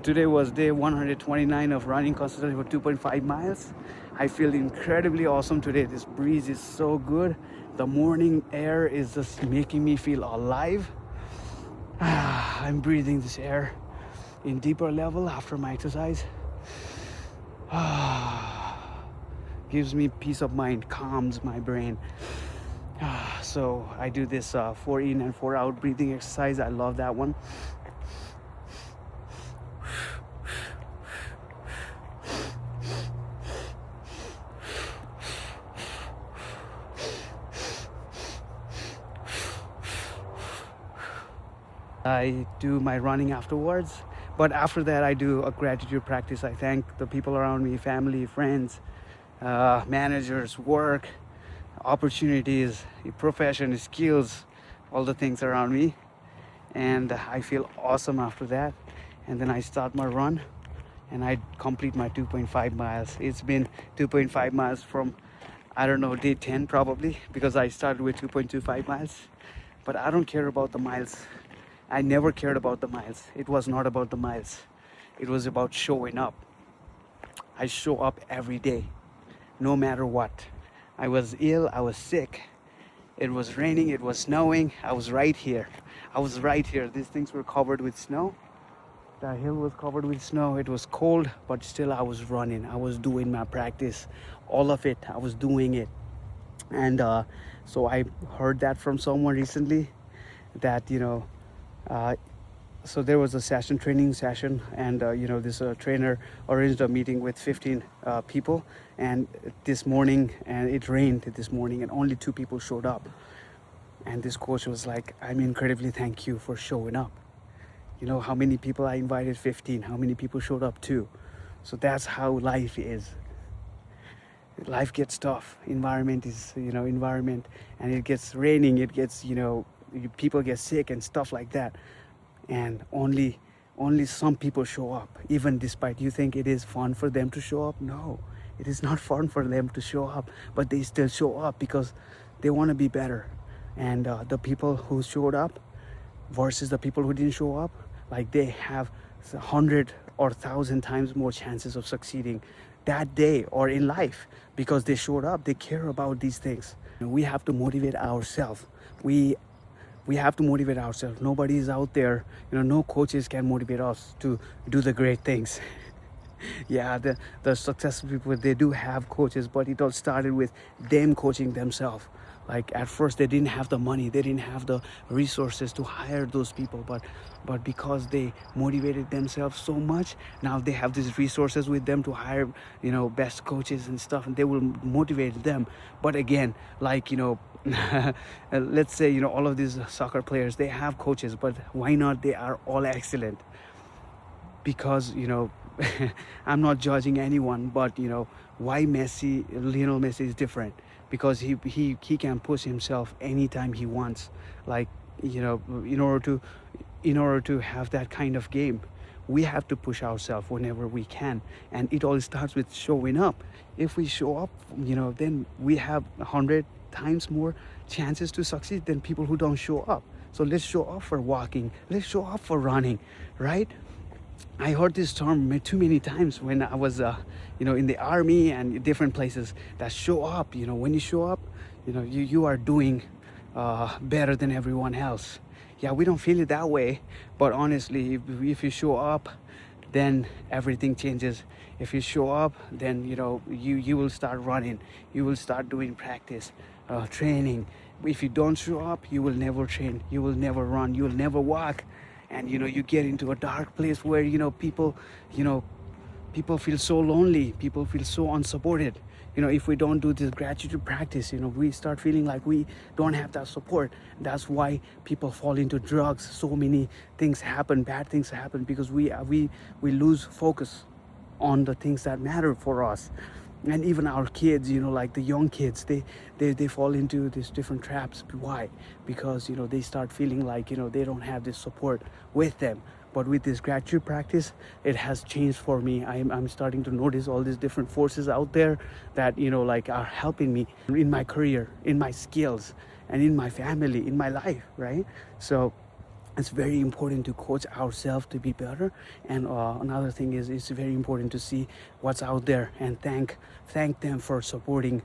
Today was day 129 of running consistently for 2.5 miles. I feel incredibly awesome today. This breeze is so good. The morning air is just making me feel alive. I'm breathing this air in deeper level after my exercise. Gives me peace of mind, calms my brain. So I do this 4 in and 4 out breathing exercise. I love that one. I do my running afterwards, but after that I do a gratitude practice. I thank the people around me, family, friends, managers, work, opportunities, profession, skills, all the things around me, and I feel awesome after that. And then I start my run and I complete my 2.5 miles. It's been 2.5 miles from, I don't know, day 10 probably, because I started with 2.25 miles. But I don't care about the miles. I never cared about the miles. It was not about the miles. It was about showing up. I show up every day, no matter what. I was ill, I was sick. It was raining, it was snowing. I was right here. I was right here. These things were covered with snow. The hill was covered with snow. It was cold, but still I was running. I was doing my practice. All of it, I was doing it. And so I heard that from someone recently that, so there was a training session, and this trainer arranged a meeting with 15 people, and this morning, and it rained this morning, and only 2 people showed up. And this coach was like, I'm incredibly thank you for showing up. You know how many people I invited? 15. How many people showed up? 2. So that's how life is. Life gets tough. Environment is, environment, and it gets raining, it gets, people get sick and stuff like that, and only some people show up. Even despite you think it is fun for them to show up, no, it is not fun for them to show up, but they still show up because they want to be better. And the people who showed up versus the people who didn't show up, like, they have 100 or 1,000 times more chances of succeeding that day or in life, because they showed up. They care about these things. We have to motivate ourselves. We have to motivate ourselves. Nobody is out there, no coaches can motivate us to do the great things. Yeah, the successful people, they do have coaches, but it all started with them coaching themselves. Like, at first they didn't have the money, they didn't have the resources to hire those people, but because they motivated themselves so much, now they have these resources with them to hire, best coaches and stuff, and they will motivate them. But again, like, let's say, all of these soccer players, they have coaches, but why not they are all excellent? Because, I'm not judging anyone, but why Lionel Messi is different? Because he can push himself anytime he wants. Like, in order to have that kind of game, we have to push ourselves whenever we can, and it all starts with showing up. If we show up, then we have 100 times more chances to succeed than people who don't show up. So let's show up for walking, let's show up for running, right? I heard this term too many times when I was, in the army and different places, that show up. When you show up, you are doing better than everyone else. Yeah, we don't feel it that way, but honestly, if you show up, then everything changes. If you show up, then you will start running, you will start doing practice, training. If you don't show up, you will never train, you will never run, you will never walk. And you get into a dark place where people feel so lonely, people feel so unsupported. If we don't do this gratitude practice, we start feeling like we don't have that support. That's why people fall into drugs. So many things happen, bad things happen, because we lose focus on the things that matter for us. And even our kids, like the young kids, they fall into these different traps. Why? Because they start feeling like they don't have this support with them. But with this gratitude practice, it has changed for me. I'm starting to notice all these different forces out there that like are helping me in my career, in my skills, and in my family, in my life, right? So it's very important to coach ourselves to be better. And another thing is it's very important to see what's out there and thank them for supporting